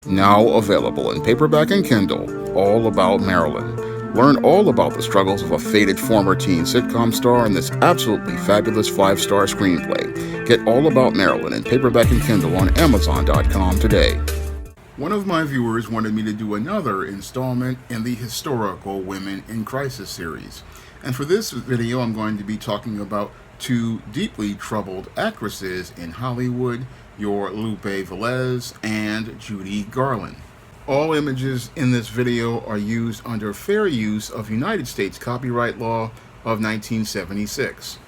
Now available in paperback and Kindle, All About Marilyn. Learn all about the struggles of a faded former teen sitcom star in this absolutely fabulous 5-star screenplay. Get All About Marilyn in paperback and Kindle on Amazon.com today. One of my viewers wanted me to do another installment in the Historical Women in Crisis series. And for this video, I'm going to be talking about two deeply troubled actresses in Hollywood, your Lupe Velez and Judy Garland. All images in this video are used under fair use of United States copyright law of 1976.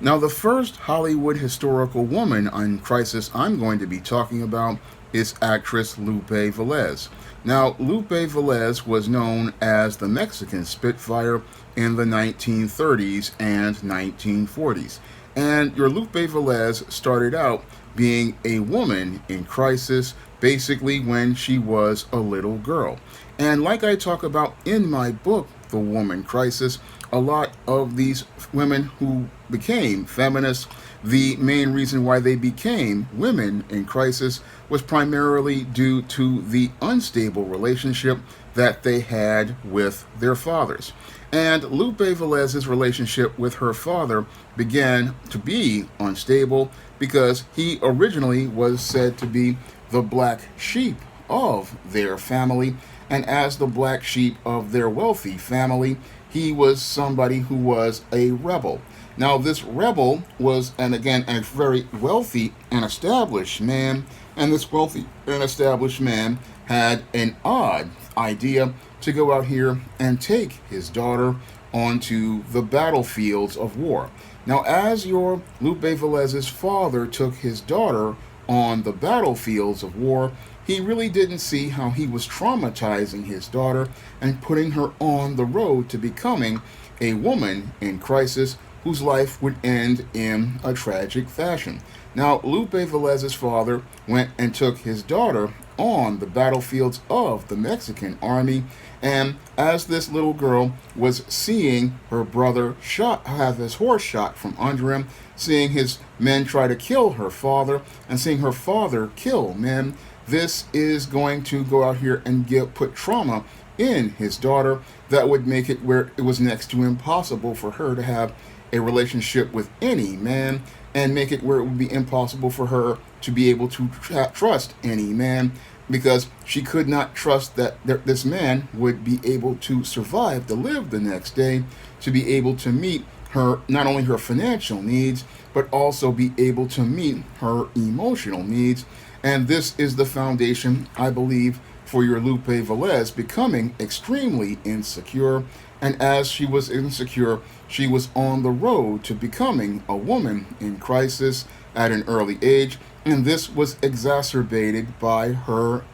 Now, the first Hollywood historical woman in crisis I'm going to be talking about is actress Lupe Velez. Now, Lupe Velez was known as the Mexican Spitfire in the 1930s and 1940s. And your Lupe Velez started out being a woman in crisis basically when she was a little girl. And like I talk about in my book, The Woman Crisis, a lot of these women who became feminists, the main reason why they became women in crisis was primarily due to the unstable relationship that they had with their fathers. And Lupe Velez's relationship with her father began to be unstable because he originally was said to be the black sheep of their family, and as the black sheep of their wealthy family, he was somebody who was a rebel. Now, this rebel was, and again, a very wealthy and established man, and this wealthy and established man had an odd idea to go out here and take his daughter onto the battlefields of war. Now, as your Lupe Velez's father took his daughter on the battlefields of war, he really didn't see how he was traumatizing his daughter and putting her on the road to becoming a woman in crisis whose life would end in a tragic fashion. Now, Lupe Velez's father went and took his daughter on the battlefields of the Mexican army, and as this little girl was seeing her brother have his horse shot from under him, seeing his men try to kill her father, and seeing her father kill men, this is going to go out here and put trauma in his daughter that would make it where it was next to impossible for her to have a relationship with any man, and make it where it would be impossible for her to be able to trust any man, because she could not trust that this man would be able to survive to live the next day, to be able to meet her, not only her financial needs, but also be able to meet her emotional needs. And this is the foundation, I believe, for your Lupe Velez becoming extremely insecure. And as she was insecure, she was on the road to becoming a woman in crisis at an early age. And this was exacerbated by her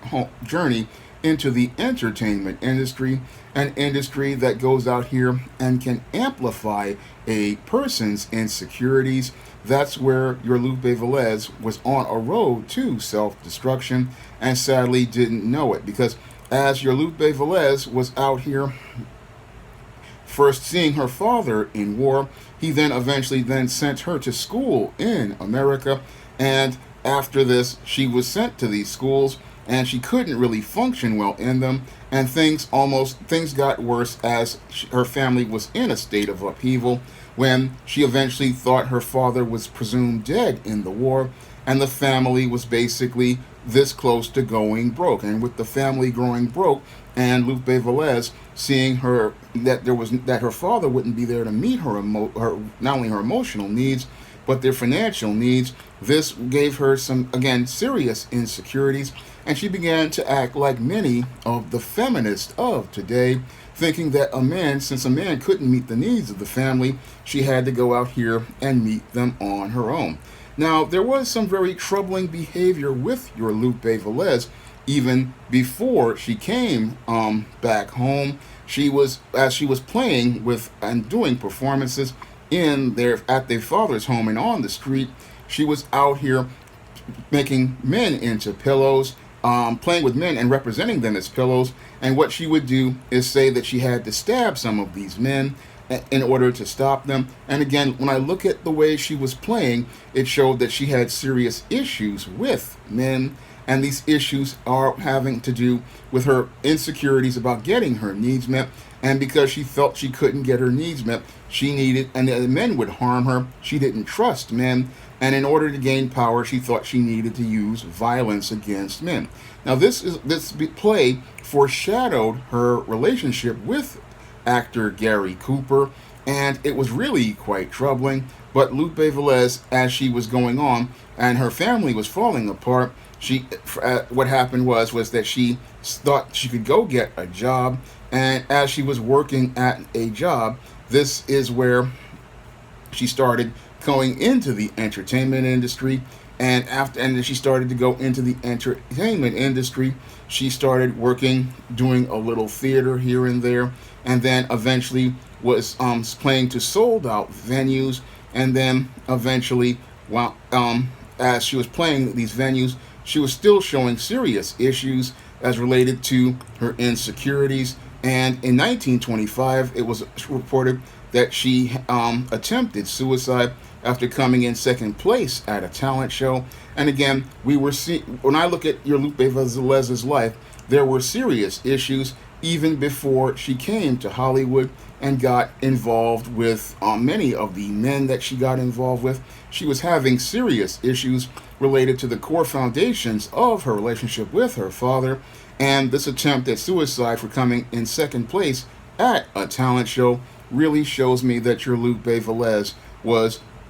journey into the entertainment industry, an industry that goes out here and can amplify a person's insecurities. That's where your Lupe Velez was on a road to self-destruction and sadly didn't know it, because as your Lupe Velez was out here first seeing her father in war, he then eventually sent her to school in America, and after this she was sent to these schools and she couldn't really function well in them, and things got worse as her family was in a state of upheaval when she eventually thought her father was presumed dead in the war, and the family was basically this close to going broke. And with the family going broke and Lupe Velez seeing her that her father wouldn't be there to meet her not only her emotional needs but their financial needs, this gave her some, again, serious insecurities, and she began to act like many of the feminists of today, thinking that since a man couldn't meet the needs of the family, she had to go out here and meet them on her own. Now, there was some very troubling behavior with your Lupe Velez even before she came back home. As she was playing with and doing performances at their father's home and on the street, she was out here making men into pillows, playing with men and representing them as pillows. And what she would do is say that she had to stab some of these men in order to stop them. And again, when I look at the way she was playing, it showed that she had serious issues with men. and these issues are having to do with her insecurities about getting her needs met. And because she felt she couldn't get her needs met, she needed, and the men would harm her. She didn't trust men, and in order to gain power, she thought she needed to use violence against men. Now, this play foreshadowed her relationship with actor Gary Cooper, and it was really quite troubling. But Lupe Velez, as she was going on, and her family was falling apart, what happened was that she thought she could go get a job, and as she was working at a job, this is where she started going into the entertainment industry. And she started to go into the entertainment industry. She started working, doing a little theater here and there, and then eventually was playing to sold out venues. And then eventually, while as she was playing these venues, she was still showing serious issues as related to her insecurities. And in 1925, it was reported that she attempted suicide after coming in second place at a talent show. And again, when I look at your Lupe Velez's life, there were serious issues even before she came to Hollywood and got involved with many of the men that she got involved with. She was having serious issues related to the core foundations of her relationship with her father, and this attempt at suicide for coming in second place at a talent show really shows me that your Lupe Velez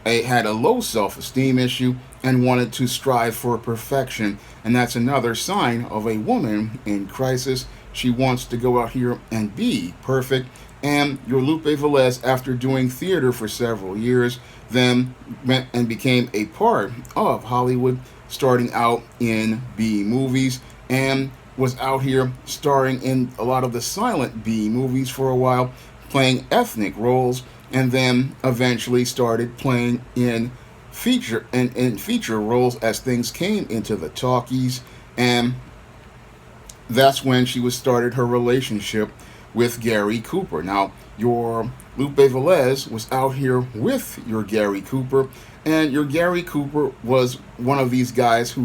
had a low self-esteem issue and wanted to strive for perfection. And that's another sign of a woman in crisis. She wants to go out here and be perfect. And your Lupe Velez, after doing theater for several years, then went and became a part of Hollywood, starting out in B movies, and was out here starring in a lot of the silent B movies for a while, playing ethnic roles, and then eventually started playing in feature roles as things came into the talkies. And that's when she started her relationship with Gary Cooper. Now, your Lupe Velez was out here with your Gary Cooper, and your Gary Cooper was one of these guys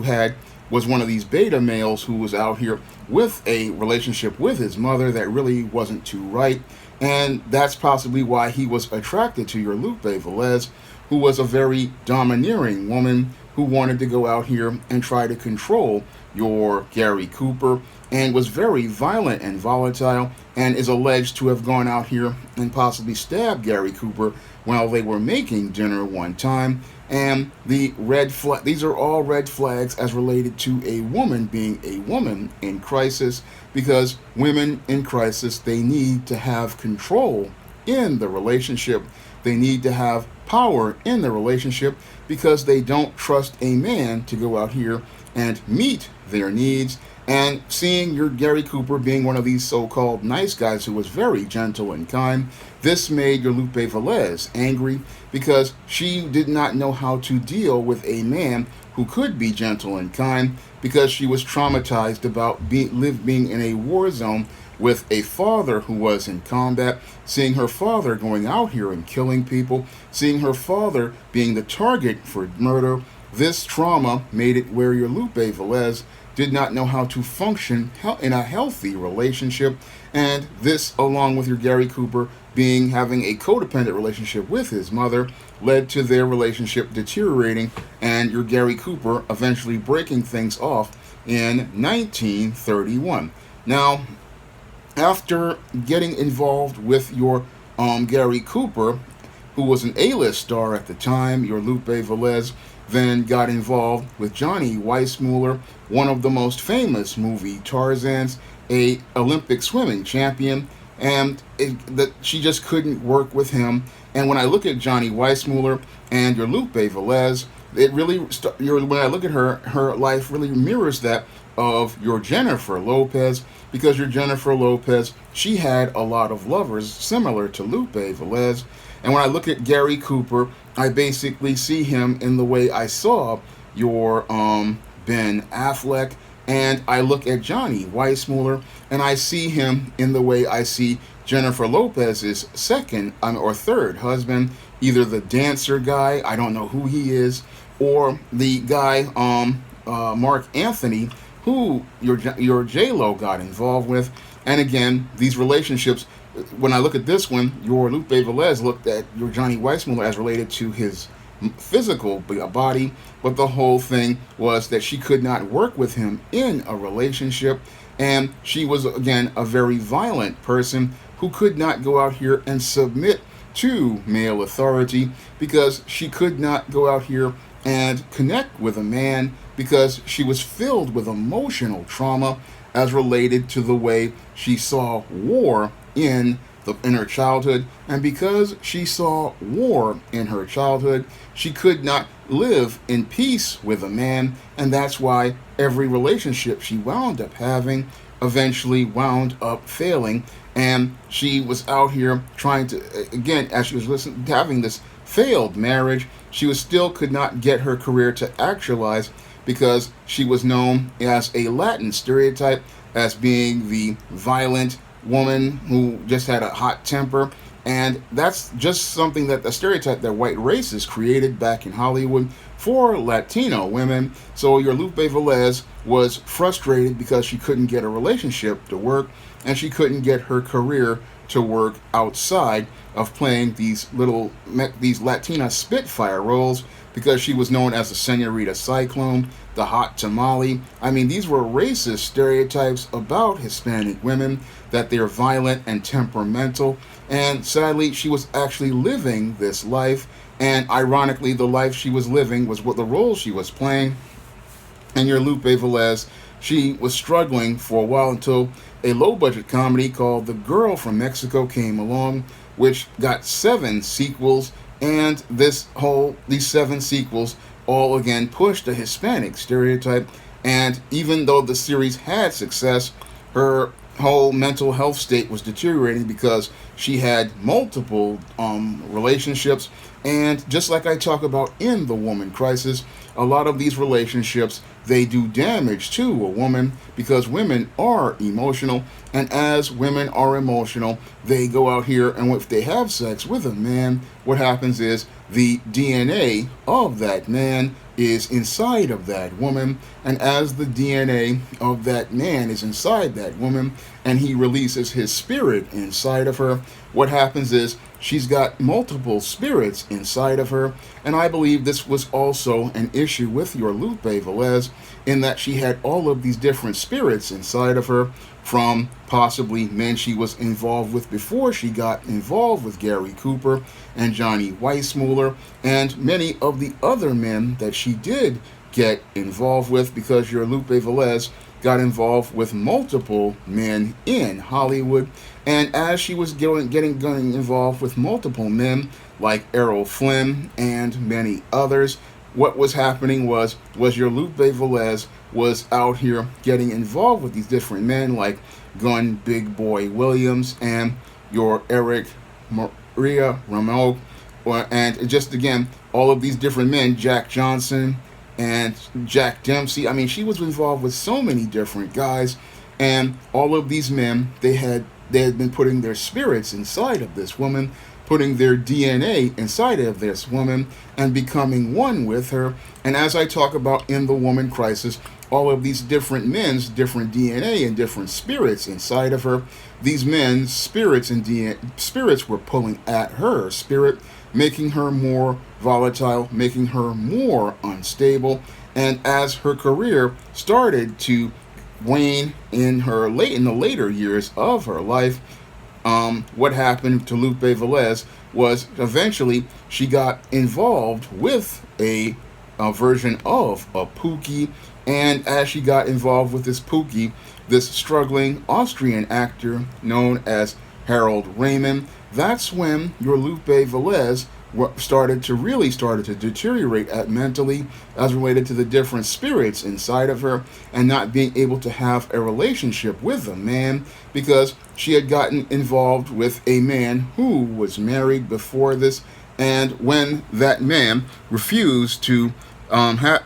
was one of these beta males who was out here with a relationship with his mother that really wasn't too right. And that's possibly why he was attracted to your Lupe Velez, who was a very domineering woman who wanted to go out here and try to control your Gary Cooper, and was very violent and volatile, and is alleged to have gone out here and possibly stabbed Gary Cooper while they were making dinner one time. And these are all red flags as related to a woman being a woman in crisis, because women in crisis, they need to have control in the relationship. They need to have power in the relationship because they don't trust a man to go out here and meet their needs. And seeing your Gary Cooper being one of these so-called nice guys who was very gentle and kind, this made your Lupe Velez angry because she did not know how to deal with a man who could be gentle and kind, because she was traumatized about being in a war zone with a father who was in combat, seeing her father going out here and killing people, seeing her father being the target for murder. This trauma made it where your Lupe Velez did not know how to function in a healthy relationship. And this, along with your Gary Cooper having a codependent relationship with his mother, led to their relationship deteriorating, and your Gary Cooper eventually breaking things off in 1931. Now, after getting involved with your Gary Cooper, who was an A-list star at the time, your Lupe Velez then got involved with Johnny Weissmuller, one of the most famous movie Tarzans, a Olympic swimming champion, and she just couldn't work with him. And when I look at Johnny Weissmuller and your Lupe Velez, when I look at her life really mirrors that of your Jennifer Lopez, because your Jennifer Lopez, she had a lot of lovers similar to Lupe Velez. And when I look at Gary Cooper, I basically see him in the way I saw your Ben Affleck, and I look at Johnny Weissmuller, and I see him in the way I see Jennifer Lopez's second or third husband, either the dancer guy, I don't know who he is, or the guy Mark Anthony, who your J-Lo got involved with. And again, these relationships, when I look at this one, your Lupe Velez looked at your Johnny Weissmuller as related to his physical body, but the whole thing was that she could not work with him in a relationship, and she was, again, a very violent person who could not go out here and submit to male authority because she could not go out here and connect with a man because she was filled with emotional trauma as related to the way she saw war in her childhood, and because she saw war in her childhood, she could not live in peace with a man, and that's why every relationship she wound up having eventually wound up failing. And she was out here trying to, again, as she was having this failed marriage, she was still could not get her career to actualize because she was known as a Latin stereotype as being the violent woman who just had a hot temper. And that's just something that the stereotype that white racists created back in Hollywood for Latino women. So your Lupe Velez was frustrated because she couldn't get a relationship to work and she couldn't get her career to work outside of playing these Latina Spitfire roles because she was known as the Senorita Cyclone, the hot tamale. I mean, these were racist stereotypes about Hispanic women, that they're violent and temperamental. And sadly, she was actually living this life. And ironically, the life she was living was what the role she was playing. And your Lupe Velez, she was struggling for a while until a low-budget comedy called The Girl from Mexico came along, which got 7 sequels. And these 7 sequels all again pushed a Hispanic stereotype. And even though the series had success, her whole mental health state was deteriorating because she had multiple relationships. And just like I talk about in The Woman Crisis, a lot of these relationships, they do damage to a woman because women are emotional. And as women are emotional, they go out here and if they have sex with a man, what happens is the DNA of that man is inside of that woman. And as the DNA of that man is inside that woman and he releases his spirit inside of her, what happens is she's got multiple spirits inside of her. And I believe this was also an issue with your Lupe Velez in that she had all of these different spirits inside of her from possibly men she was involved with before she got involved with Gary Cooper and Johnny Weissmuller and many of the other men that she did get involved with, because your Lupe Velez got involved with multiple men in Hollywood. And as she was getting involved with multiple men like Errol Flynn and many others, what was happening was your Lupe Velez was out here getting involved with these different men like Gun Big Boy Williams and your Eric Maria Rameau, and just again, all of these different men, Jack Johnson and Jack Dempsey. I mean, she was involved with so many different guys, and all of these men, they had been putting their spirits inside of this woman, putting their DNA inside of this woman and becoming one with her. And as I talk about in The Woman Crisis, all of these different men's different DNA and different spirits inside of her, these men's spirits and spirits were pulling at her spirit, making her more volatile, making her more unstable. And as her career started to wane in the later years of her life, what happened to Lupe Velez was eventually she got involved with a version of a Pookie, and as she got involved with this Pookie, this struggling Austrian actor known as Harold Raymond, that's when your Lupe Velez started to deteriorate mentally as related to the different spirits inside of her and not being able to have a relationship with a man because she had gotten involved with a man who was married before this. And when that man refused to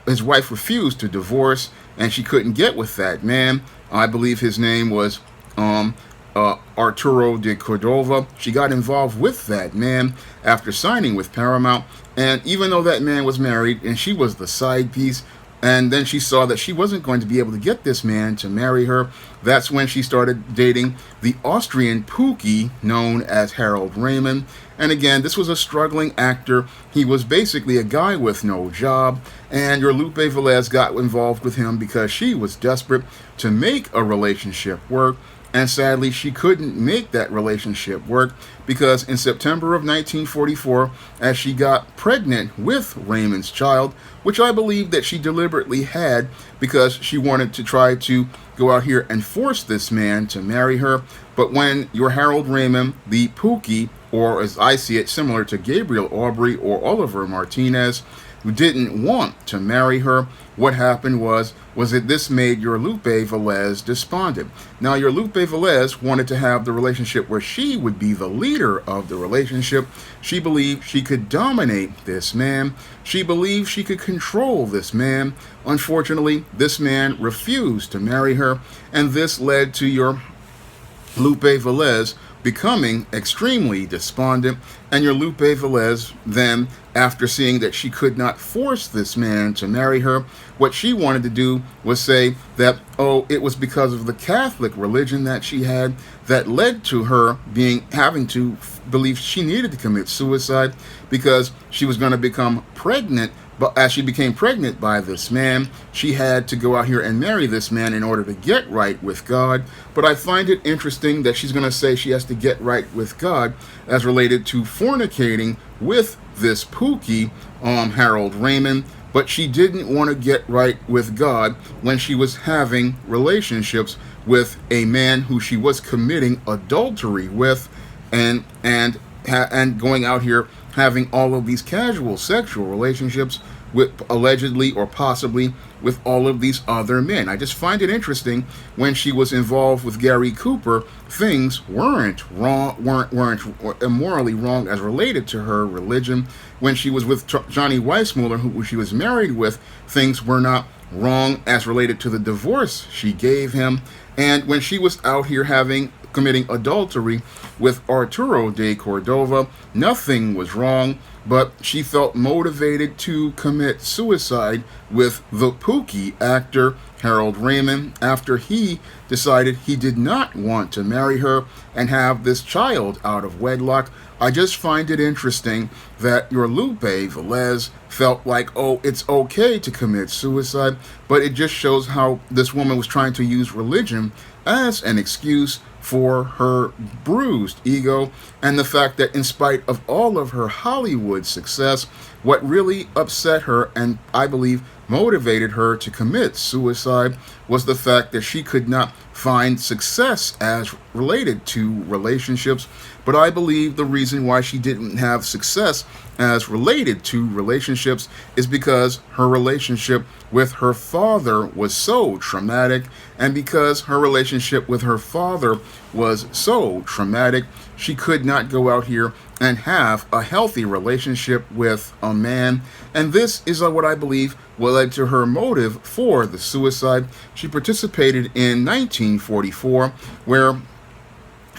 his wife refused to divorce and she couldn't get with that man, I believe his name was Arturo de Cordova, she got involved with that man after signing with Paramount. And even though that man was married and she was the side piece, And then she saw that she wasn't going to be able to get this man to marry her. That's when she started dating the Austrian Pookie known as Harold Raymond. And again, this was a struggling actor. He was basically a guy with no job. And your Lupe Velez got involved with him because she was desperate to make a relationship work. And sadly, she couldn't make that relationship work because in September of 1944, as she got pregnant with Raymond's child, which I believe that she deliberately had because she wanted to try to go out here and force this man to marry her. But when your Harold Raymond, the Pookie, or as I see it, similar to Gabriel Aubrey or Oliver Martinez, who didn't want to marry her, what happened was that this made your Lupe Velez despondent. Now, your Lupe Velez wanted to have the relationship where she would be the leader of the relationship. She believed she could dominate this man. She believed she could control this man. Unfortunately, this man refused to marry her, and this led to your Lupe Velez becoming extremely despondent, and your Lupe Velez then, after seeing that she could not force this man to marry her, what she wanted to do was say that, oh, it was because of the Catholic religion that she had that led to her having to believe she needed to commit suicide because she was going to become pregnant. But as she became pregnant by this man, she had to go out here and marry this man in order to get right with God. But I find it interesting that she's going to say she has to get right with God as related to fornicating with this Pookie, Harold Raymond. But she didn't want to get right with God when she was having relationships with a man who she was committing adultery with and going out here having all of these casual sexual relationships with allegedly or possibly with all of these other men. I just find it interesting when she was involved with Gary Cooper, things weren't immorally wrong as related to her religion. When she was with Johnny Weissmuller, who she was married with, things were not wrong as related to the divorce she gave him. And when she was out here committing adultery with Arturo de Cordova, nothing was wrong, but she felt motivated to commit suicide with the Pookie actor Harold Raymond after he decided he did not want to marry her and have this child out of wedlock. I just find it interesting that your Lupe Velez felt like, oh, it's okay to commit suicide, but it just shows how this woman was trying to use religion as an excuse for her bruised ego, and the fact that in spite of all of her Hollywood success, what really upset her and I believe motivated her to commit suicide was the fact that she could not find success as related to relationships. But I believe the reason why she didn't have success as related to relationships is because her relationship with her father was so traumatic, and because her relationship with her father was so traumatic, she could not go out here and have a healthy relationship with a man. And this is what I believe what led to her motive for the suicide. She participated in 1944, where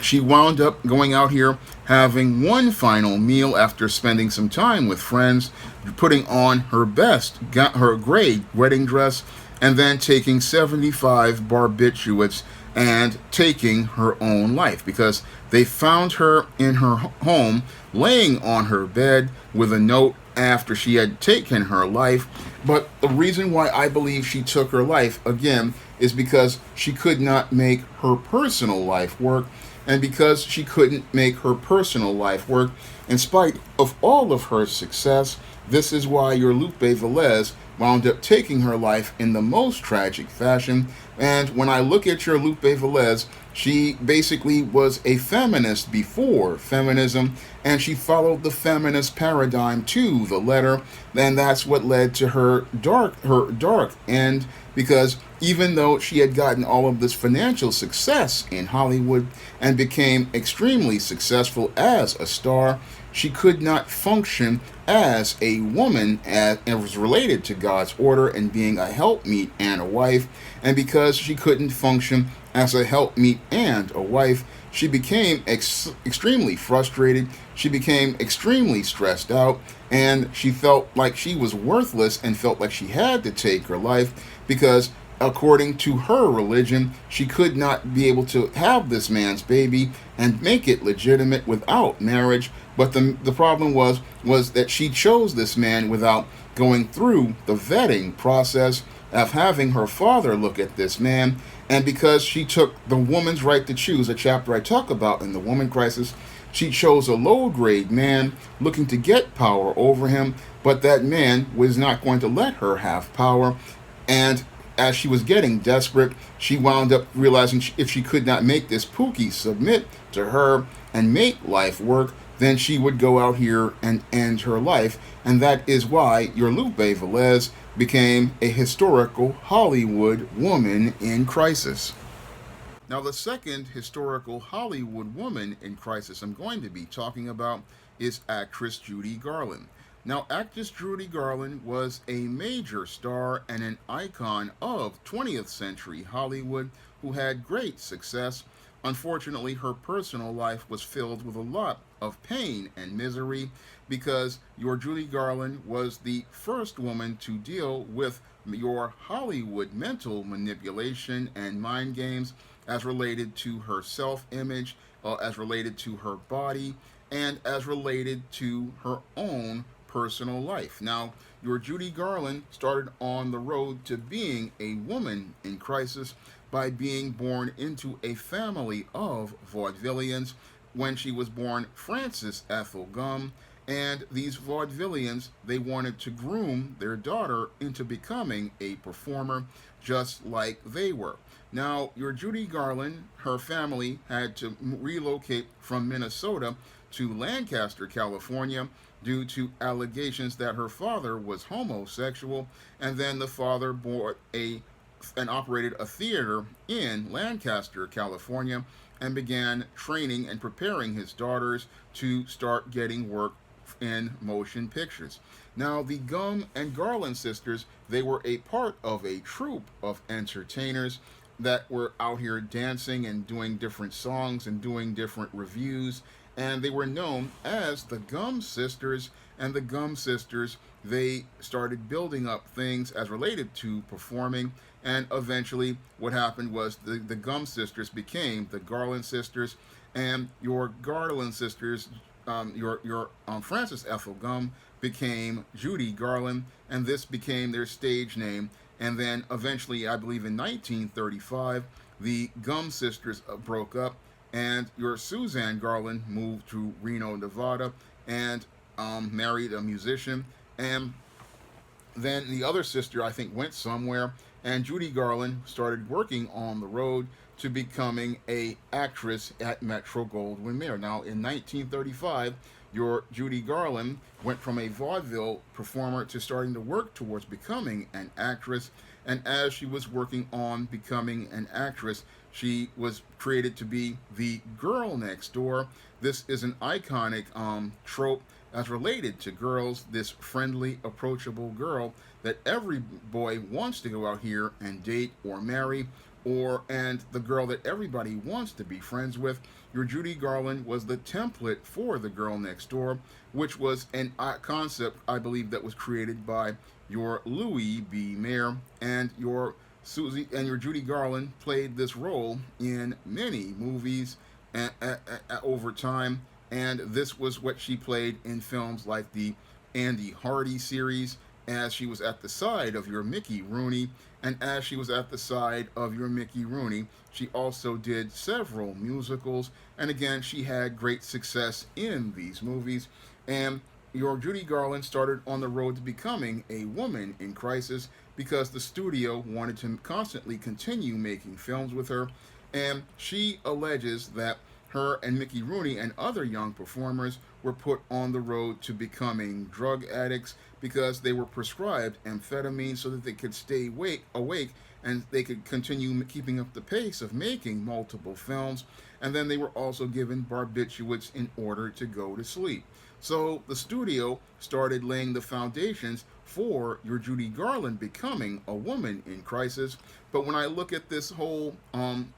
she wound up going out here having one final meal after spending some time with friends, putting on her her gray wedding dress, and then taking 75 barbiturates and taking her own life because they found her in her home laying on her bed with a note after she had taken her life. But the reason why I believe she took her life, again, is because she could not make her personal life work. And because she couldn't make her personal life work, in spite of all of her success, this is why your Lupe Velez wound up taking her life in the most tragic fashion. And when I look at your Lupe Velez, she basically was a feminist before feminism, and she followed the feminist paradigm to the letter, and that's what led to her dark end, because even though she had gotten all of this financial success in Hollywood and became extremely successful as a star, she could not function as a woman and was related to God's order and being a helpmeet and a wife. And because she couldn't function As a helpmeet and a wife, she became extremely frustrated. She became extremely stressed out, and she felt like she was worthless and felt like she had to take her life because, according to her religion, she could not be able to have this man's baby and make it legitimate without marriage. But the problem was that she chose this man without going through the vetting process of having her father look at this man. And because she took the woman's right to choose, a chapter I talk about in the Woman Crisis, she chose a low grade man looking to get power over him, but that man was not going to let her have power. And as she was getting desperate, she wound up realizing if she could not make this Pookie submit to her and make life work, then she would go out here and end her life. And that is why your Lupe Velez became a historical Hollywood woman in crisis. Now, the second historical Hollywood woman in crisis I'm going to be talking about is actress Judy Garland. Now, actress Judy Garland was a major star and an icon of 20th century Hollywood who had great success. Unfortunately, her personal life was filled with a lot of pain and misery because your Judy Garland was the first woman to deal with your Hollywood mental manipulation and mind games as related to her self image, as related to her body, and as related to her own personal life. Now, your Judy Garland started on the road to being a woman in crisis by being born into a family of vaudevillians when she was born Frances Ethel Gum. And these vaudevillians, they wanted to groom their daughter into becoming a performer just like they were. Now, your Judy Garland, her family had to relocate from Minnesota to Lancaster, California, due to allegations that her father was homosexual, and then the father bought and operated a theater in Lancaster, California, and began training and preparing his daughters to start getting work in motion pictures. Now, the Gum and Garland sisters, they were a part of a troupe of entertainers that were out here dancing and doing different songs and doing different reviews, and they were known as the Gum Sisters. And the Gum Sisters, they started building up things as related to performing, and eventually what happened was the Gum Sisters became the Garland Sisters, and your Garland Sisters, your Frances Ethel Gum became Judy Garland, and this became their stage name. And then eventually, I believe in 1935, the Gum Sisters broke up, and your Suzanne Garland moved to Reno, Nevada, and married a musician. And then the other sister, I think, went somewhere, and Judy Garland started working on the road to becoming a actress at Metro Goldwyn Mayer. Now, in 1935, your Judy Garland went from a vaudeville performer to starting to work towards becoming an actress. And as she was working on becoming an actress, she was created to be the girl next door. This is an iconic trope as related to girls, this friendly, approachable girl that every boy wants to go out here and date or marry, and the girl that everybody wants to be friends with. Your Judy Garland was the template for the girl next door, which was an concept, I believe, that was created by your Louis B. Mayer, and your Judy Garland played this role in many movies over time. And this was what she played in films like the Andy Hardy series, as she was at the side of your Mickey Rooney. And as she was at the side of your Mickey Rooney, she also did several musicals. And again, she had great success in these movies. And your Judy Garland started on the road to becoming a woman in crisis because the studio wanted to constantly continue making films with her. And she alleges that her and Mickey Rooney and other young performers were put on the road to becoming drug addicts because they were prescribed amphetamine so that they could stay awake and they could continue keeping up the pace of making multiple films. And then they were also given barbiturates in order to go to sleep. So the studio started laying the foundations for your Judy Garland becoming a woman in crisis. But when I look at this whole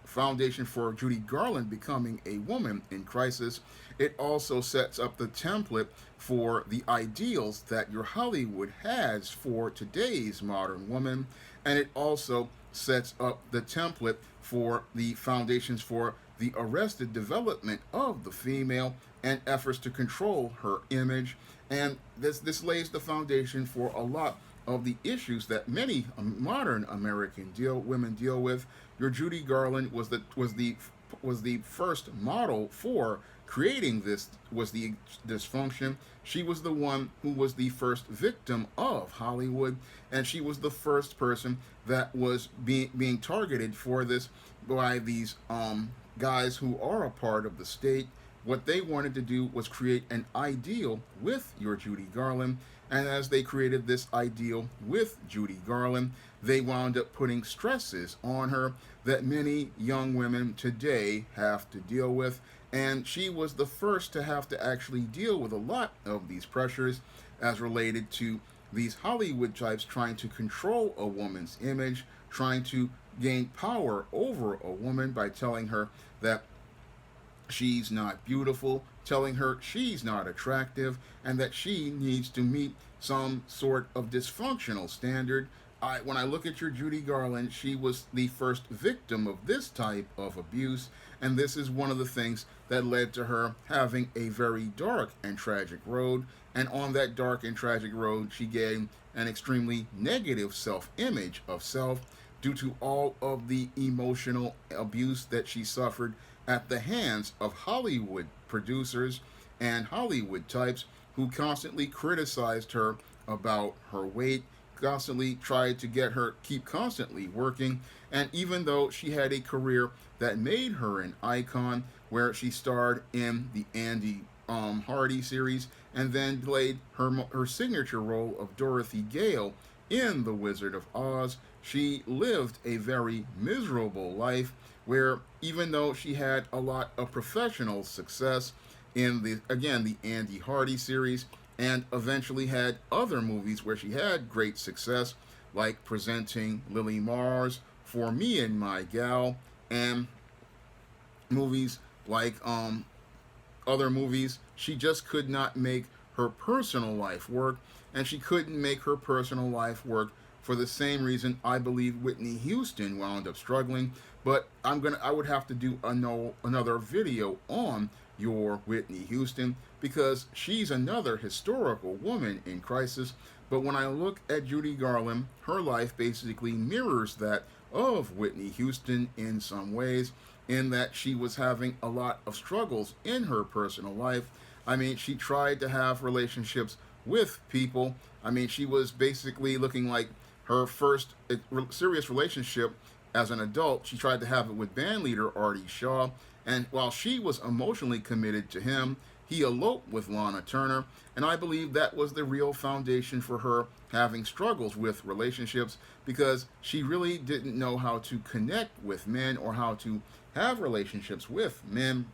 foundation for Judy Garland becoming a woman in crisis, it also sets up the template for the ideals that your Hollywood has for today's modern woman. And it also sets up the template for the foundations for the arrested development of the female and efforts to control her image. And this lays the foundation for a lot of the issues that many modern American women deal with. Your Judy Garland was the first model for creating this was the dysfunction. She was the one who was the first victim of Hollywood, and she was the first person that was being targeted for this by these guys who are a part of the state. What they wanted to do was create an ideal with your Judy Garland, and as they created this ideal with Judy Garland, they wound up putting stresses on her that many young women today have to deal with, and she was the first to have to actually deal with a lot of these pressures as related to these Hollywood types trying to control a woman's image, trying to gain power over a woman by telling her that she's not beautiful, telling her she's not attractive, and that she needs to meet some sort of dysfunctional standard. When I look at your Judy Garland, she was the first victim of this type of abuse, and this is one of the things that led to her having a very dark and tragic road. And on that dark and tragic road, she gained an extremely negative self-image of self due to all of the emotional abuse that she suffered at the hands of Hollywood producers and Hollywood types who constantly criticized her about her weight, constantly tried to get her keep constantly working. And even though she had a career that made her an icon, where she starred in the Andy Hardy series and then played her signature role of Dorothy Gale in The Wizard of Oz, she lived a very miserable life where even though she had a lot of professional success in the Andy Hardy series, and eventually had other movies where she had great success, like presenting Lily Mars for Me and My Gal, and movies like other movies, she just could not make her personal life work, and she couldn't make her personal life work for the same reason I believe Whitney Houston wound up struggling. But I would have to do another video on your Whitney Houston, because she's another historical woman in crisis. But when I look at Judy Garland, her life basically mirrors that of Whitney Houston in some ways, in that she was having a lot of struggles in her personal life. I mean, she tried to have relationships with people. I mean, she was basically looking like her first serious relationship as an adult. She tried to have it with bandleader Artie Shaw, and while she was emotionally committed to him, he eloped with Lana Turner, and I believe that was the real foundation for her having struggles with relationships, because she really didn't know how to connect with men or how to have relationships with men,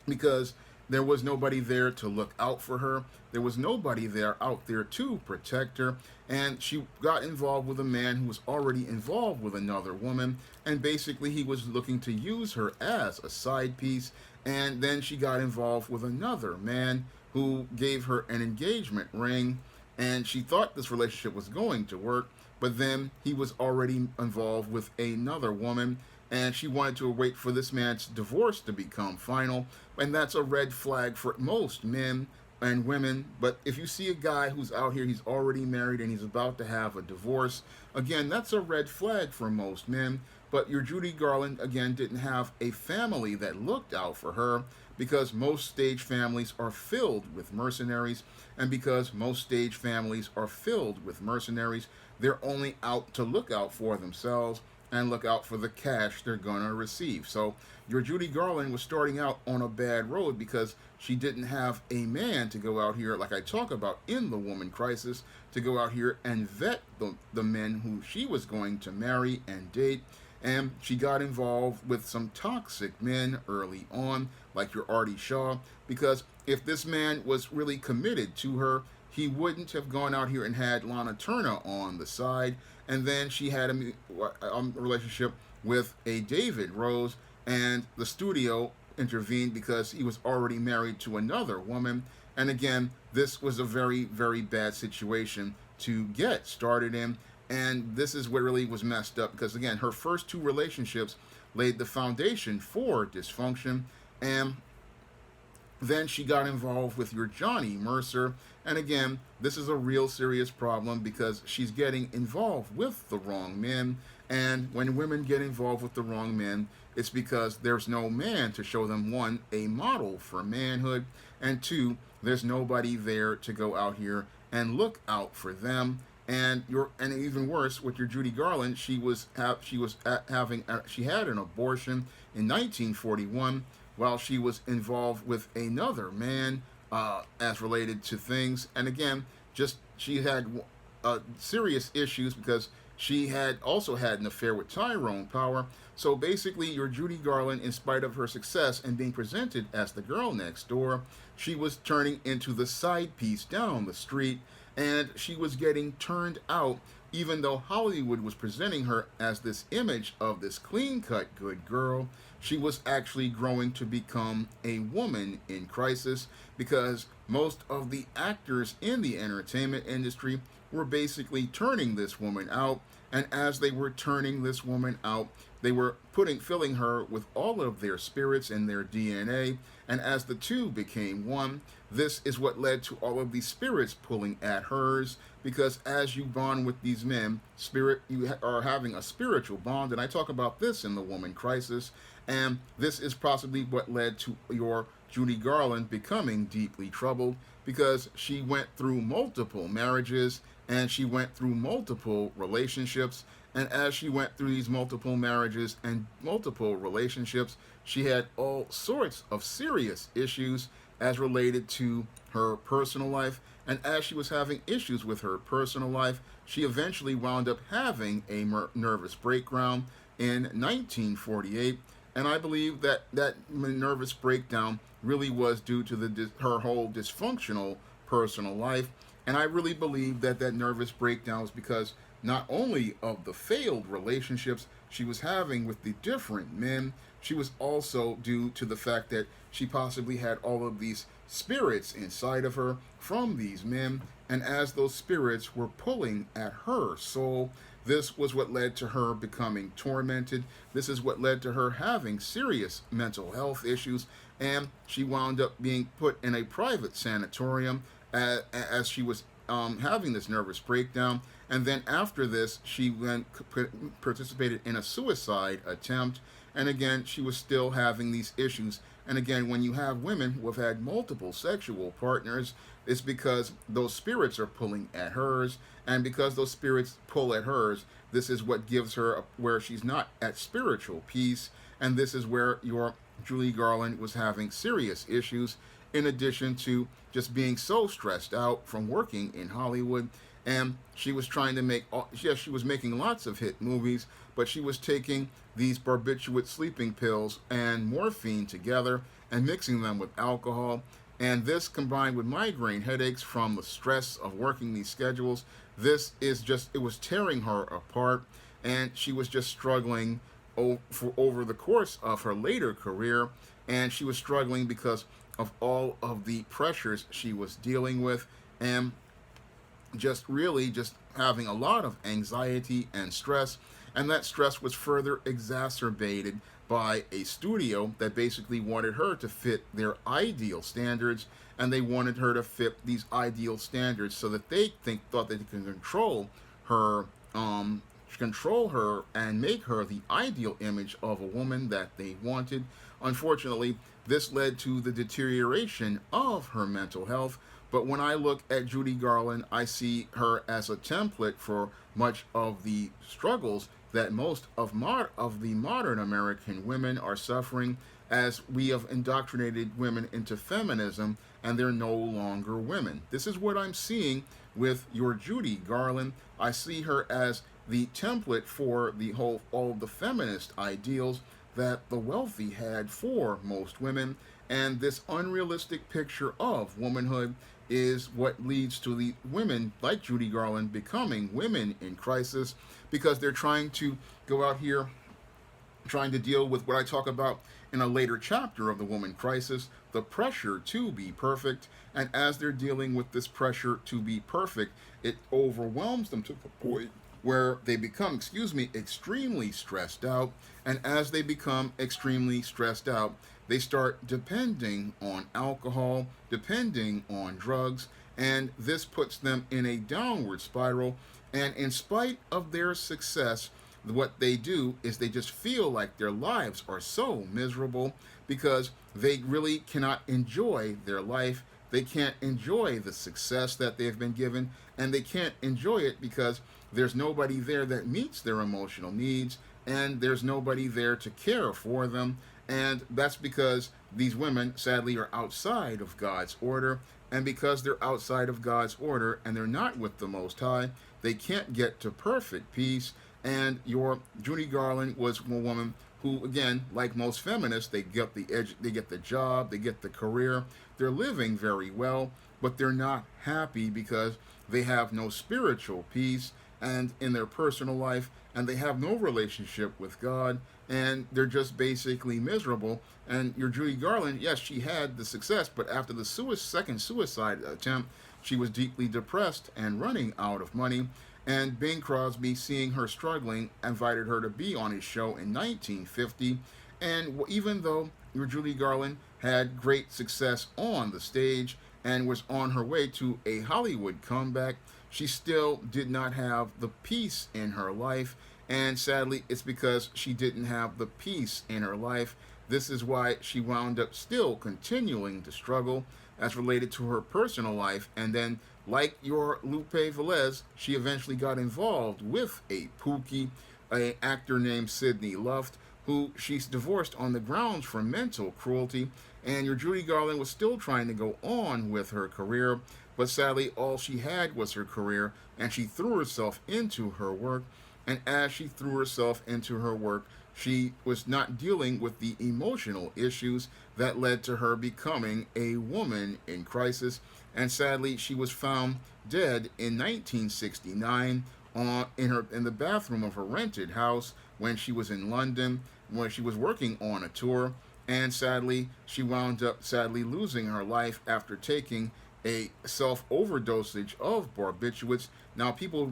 because there was nobody there to look out for her. There was nobody there out there to protect her. And she got involved with a man who was already involved with another woman. And basically he was looking to use her as a side piece. And then she got involved with another man who gave her an engagement ring. And she thought this relationship was going to work. But then he was already involved with another woman, and she wanted to wait for this man's divorce to become final. And that's a red flag for most men and women. But if you see a guy who's out here, he's already married and he's about to have a divorce, again, that's a red flag for most men. But your Judy Garland, again, didn't have a family that looked out for her, because most stage families are filled with mercenaries. And because most stage families are filled with mercenaries, they're only out to look out for themselves. and look out for the cash they're going to receive. So your Judy Garland was starting out on a bad road because she didn't have a man to go out here, like I talk about in The Woman Crisis, to go out here and vet the men who she was going to marry and date. And she got involved with some toxic men early on, like your Artie Shaw, because if this man was really committed to her, he wouldn't have gone out here and had Lana Turner on the side. And then she had a relationship with a David Rose, and the studio intervened because he was already married to another woman. And again, this was a very, very bad situation to get started in. And this is what really was messed up because, again, her first two relationships laid the foundation for dysfunction. And then she got involved with your Johnny Mercer. And again, this is a real serious problem because she's getting involved with the wrong men. And when women get involved with the wrong men, it's because there's no man to show them, one, a model for manhood, and two, there's nobody there to go out here and look out for them. And even worse with your Judy Garland, she had an abortion in 1941 while she was involved with another man as related to things. And again, she had serious issues because she had also had an affair with Tyrone Power. So basically, your Judy Garland, in spite of her success and being presented as the girl next door, she was turning into the side piece down the street, and she was getting turned out, even though Hollywood was presenting her as this image of this clean-cut good girl. She was actually growing to become a woman in crisis because most of the actors in the entertainment industry were basically turning this woman out, and as they were turning this woman out, they were filling her with all of their spirits and their DNA, and as the two became one, this is what led to all of these spirits pulling at hers, because as you bond with these men, you are having a spiritual bond, and I talk about this in The Woman Crisis, and this is possibly what led to your Judy Garland becoming deeply troubled, because she went through multiple marriages and she went through multiple relationships. And as she went through these multiple marriages and multiple relationships, she had all sorts of serious issues as related to her personal life. And as she was having issues with her personal life, she eventually wound up having a nervous breakdown in 1948. And I believe that nervous breakdown really was due to her whole dysfunctional personal life. And I really believe that nervous breakdown was because not only of the failed relationships she was having with the different men, she was also due to the fact that she possibly had all of these spirits inside of her from these men. And as those spirits were pulling at her soul, this was what led to her becoming tormented. This is what led to her having serious mental health issues. And she wound up being put in a private sanatorium as she was having this nervous breakdown. And then after this, she participated in a suicide attempt. And again, she was still having these issues. And again, when you have women who have had multiple sexual partners, it's because those spirits are pulling at hers. And because those spirits pull at hers, this is what gives her where she's not at spiritual peace. And this is where your Judy Garland was having serious issues, in addition to just being so stressed out from working in Hollywood. And she was trying to she was making lots of hit movies, but she was taking these barbiturate sleeping pills and morphine together and mixing them with alcohol. And this, combined with migraine headaches from the stress of working these schedules, it was tearing her apart. And she was just struggling over the course of her later career. And she was struggling because of all of the pressures she was dealing with, and just having a lot of anxiety and stress. And that stress was further exacerbated by a studio that basically wanted her to fit their ideal standards, and they wanted her to fit these ideal standards so that they thought that they could control her and make her the ideal image of a woman that they wanted. Unfortunately, this led to the deterioration of her mental health, But when I look at Judy Garland, I see her as a template for much of the struggles that most of the modern American women are suffering, as we have indoctrinated women into feminism and they're no longer women. This is what I'm seeing with your Judy Garland. I see her as the template for all of the feminist ideals that the wealthy had for most women, and this unrealistic picture of womanhood is what leads to the women like Judy Garland becoming women in crisis, because they're trying to go out here trying to deal with what I talk about in a later chapter of the Woman Crisis, the pressure to be perfect. And as they're dealing with this pressure to be perfect, it overwhelms them to the point where they become, extremely stressed out. And as they become extremely stressed out, they start depending on alcohol, depending on drugs, and this puts them in a downward spiral. And in spite of their success, what they do is they just feel like their lives are so miserable because they really cannot enjoy their life. They can't enjoy the success that they've been given, and they can't enjoy it because there's nobody there that meets their emotional needs, and there's nobody there to care for them. And that's because these women, sadly, are outside of God's order. And because they're outside of God's order and they're not with the Most High, they can't get to perfect peace. And your Judy Garland was a woman who, again, like most feminists, they get they get the job, they get the career, they're living very well, but they're not happy because they have no spiritual peace and in their personal life, and they have no relationship with God, and they're just basically miserable. And your Judy Garland, yes, she had the success, but after the second suicide attempt, she was deeply depressed and running out of money. And Bing Crosby, seeing her struggling, invited her to be on his show in 1950. And even though your Judy Garland had great success on the stage and was on her way to a Hollywood comeback, she still did not have the peace in her life. And sadly, it's because she didn't have the peace in her life. This is why she wound up still continuing to struggle as related to her personal life. And then, like your Lupe Velez, she eventually got involved with a Pookie, an actor named Sidney Luft, who she's divorced on the grounds for mental cruelty. And your Judy Garland was still trying to go on with her career, but sadly all she had was her career, and she threw herself into her work. And as she threw herself into her work, she was not dealing with the emotional issues that led to her becoming a woman in crisis. And sadly, she was found dead in 1969 in the bathroom of her rented house when she was in London, when she was working on a tour. And sadly, she wound up losing her life after taking a self-overdosage of barbiturates. Now, people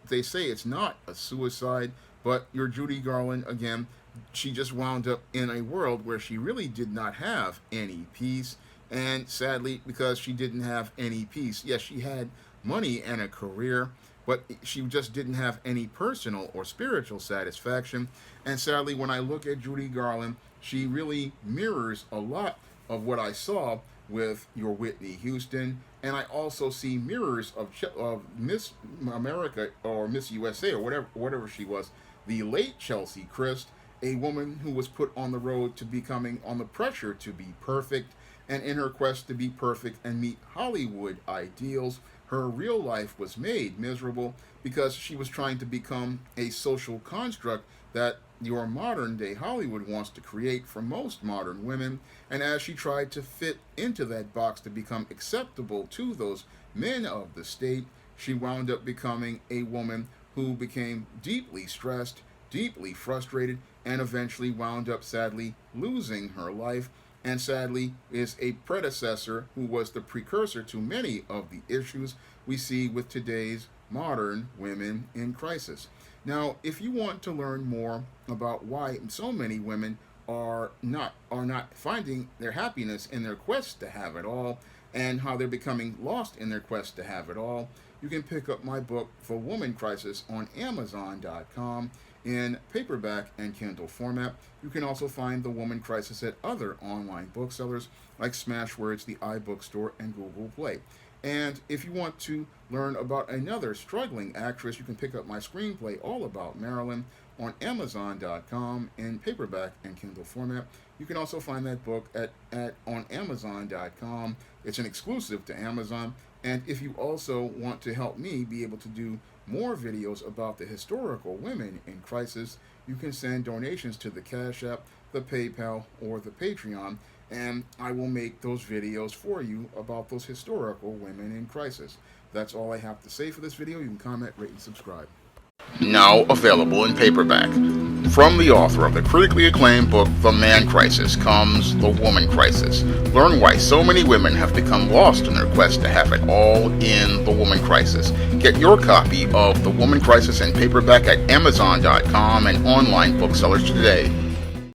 they say it's not a suicide, but your Judy Garland, again, she just wound up in a world where she really did not have any peace. And sadly, because she didn't have any peace, yes, she had money and a career, but she just didn't have any personal or spiritual satisfaction. And sadly, when I look at Judy Garland, she really mirrors a lot of what I saw with your Whitney Houston, and I also see mirrors of Miss America or Miss USA or whatever she was, the late Chelsea Christ, a woman who was put on the road to becoming on the pressure to be perfect, and in her quest to be perfect and meet Hollywood ideals, her real life was made miserable because she was trying to become a social construct that your modern day Hollywood wants to create for most modern women. And as she tried to fit into that box to become acceptable to those men of the state, she wound up becoming a woman who became deeply stressed, deeply frustrated, and eventually wound up sadly losing her life. And sadly is a predecessor who was the precursor to many of the issues we see with today's modern women in crisis. Now, if you want to learn more about why so many women are not finding their happiness in their quest to have it all, and how they're becoming lost in their quest to have it all, you can pick up my book, The Woman Crisis, on Amazon.com in paperback and Kindle format. You can also find The Woman Crisis at other online booksellers like Smashwords, the iBookstore, and Google Play. And if you want to learn about another struggling actress, you can pick up my screenplay all about Marilyn on Amazon.com in paperback and Kindle format. You can also find that book on Amazon.com. It's an exclusive to Amazon. And if you also want to help me be able to do more videos about the historical women in crisis, you can send donations to the Cash App, the PayPal, or the Patreon, and I will make those videos for you about those historical women in crisis. That's all I have to say for this video. You can comment, rate, and subscribe. Now available in paperback. From the author of the critically acclaimed book The Man Crisis comes The Woman Crisis. Learn why so many women have become lost in their quest to have it all in The Woman Crisis. Get your copy of The Woman Crisis in paperback at Amazon.com and online booksellers today.